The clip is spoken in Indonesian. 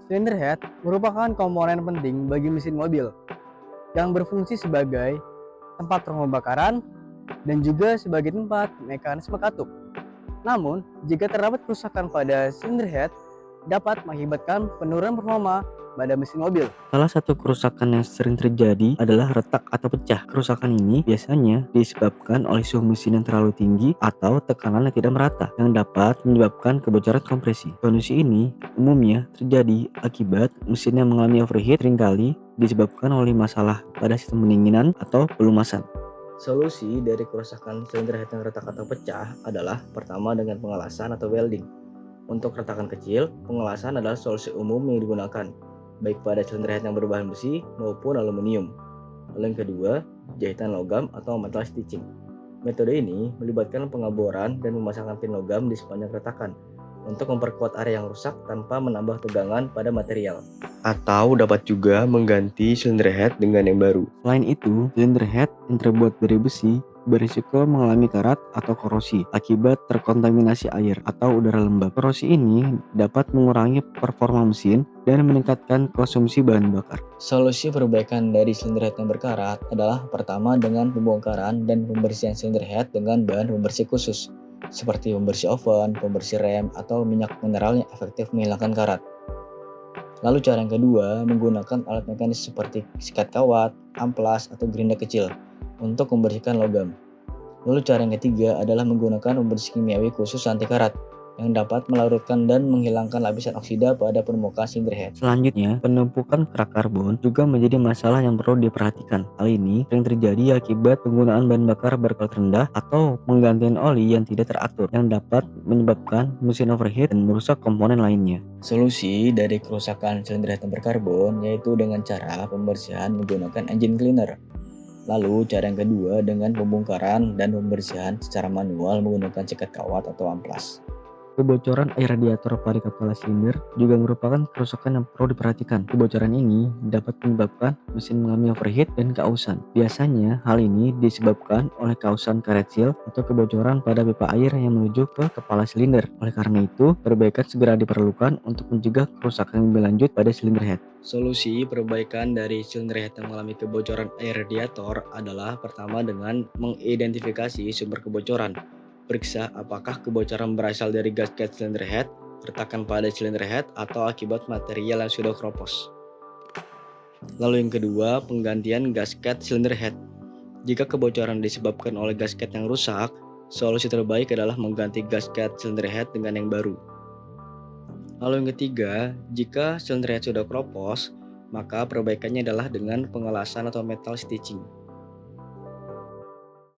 Cylinder head merupakan komponen penting bagi mesin mobil yang berfungsi sebagai tempat pembakaran dan juga sebagai tempat mekanisme katup. Namun, jika terdapat kerusakan pada cylinder head, dapat mengakibatkan penurunan performa pada mesin mobil. Salah satu kerusakan yang sering terjadi adalah retak atau pecah. Kerusakan ini biasanya disebabkan oleh suhu mesin yang terlalu tinggi atau tekanan yang tidak merata, yang dapat menyebabkan kebocoran kompresi. Kondisi ini umumnya terjadi akibat mesin yang mengalami overheat, seringkali disebabkan oleh masalah pada sistem pendinginan atau pelumasan. Solusi dari kerusakan silinder head yang retak atau pecah adalah pertama dengan pengelasan atau welding. Untuk retakan kecil, pengelasan adalah solusi umum yang digunakan, baik pada silinder head yang berbahan besi maupun aluminium. Lalu yang kedua, jahitan logam atau metal stitching. Metode ini melibatkan pengaboran dan memasangkan pin logam di sepanjang retakan untuk memperkuat area yang rusak tanpa menambah tegangan pada material. Atau dapat juga mengganti silinder head dengan yang baru. Selain itu, silinder head yang terbuat dari besi berisiko mengalami karat atau korosi akibat terkontaminasi air atau udara lembab. Korosi ini dapat mengurangi performa mesin dan meningkatkan konsumsi bahan bakar. Solusi perbaikan dari silinder head yang berkarat adalah pertama dengan pembongkaran dan pembersihan silinder head dengan bahan pembersih khusus, seperti pembersih oven, pembersih rem, atau minyak mineral yang efektif menghilangkan karat. Lalu cara yang kedua, menggunakan alat mekanis seperti sikat kawat, amplas, atau gerinda kecil untuk membersihkan logam. Lalu cara yang ketiga adalah menggunakan pembersih kimiawi khusus anti karat yang dapat melarutkan dan menghilangkan lapisan oksida pada permukaan silinder head. Selanjutnya, penumpukan kerak karbon juga menjadi masalah yang perlu diperhatikan. Hal ini sering terjadi akibat penggunaan bahan bakar berkualitas rendah atau penggantian oli yang tidak teratur yang dapat menyebabkan mesin overheat dan merusak komponen lainnya. Solusi dari kerusakan silinder head yang berkarbon yaitu dengan cara pembersihan menggunakan engine cleaner. Lalu cara yang kedua dengan pembongkaran dan pembersihan secara manual menggunakan sikat kawat atau amplas. Kebocoran air radiator pada kepala silinder juga merupakan kerusakan yang perlu diperhatikan. Kebocoran ini dapat menyebabkan mesin mengalami overheat dan keausan. Biasanya hal ini disebabkan oleh keausan karet seal atau kebocoran pada pipa air yang menuju ke kepala silinder. Oleh karena itu, perbaikan segera diperlukan untuk mencegah kerusakan yang lebih lanjut pada silinder head. Solusi perbaikan dari silinder head yang mengalami kebocoran air radiator adalah pertama dengan mengidentifikasi sumber kebocoran. Periksa apakah kebocoran berasal dari gasket silinder head, retakan pada silinder head, atau akibat material yang sudah keropos. Lalu yang kedua, penggantian gasket silinder head. Jika kebocoran disebabkan oleh gasket yang rusak, solusi terbaik adalah mengganti gasket silinder head dengan yang baru. Lalu yang ketiga, jika silinder head sudah keropos, maka perbaikannya adalah dengan pengelasan atau metal stitching.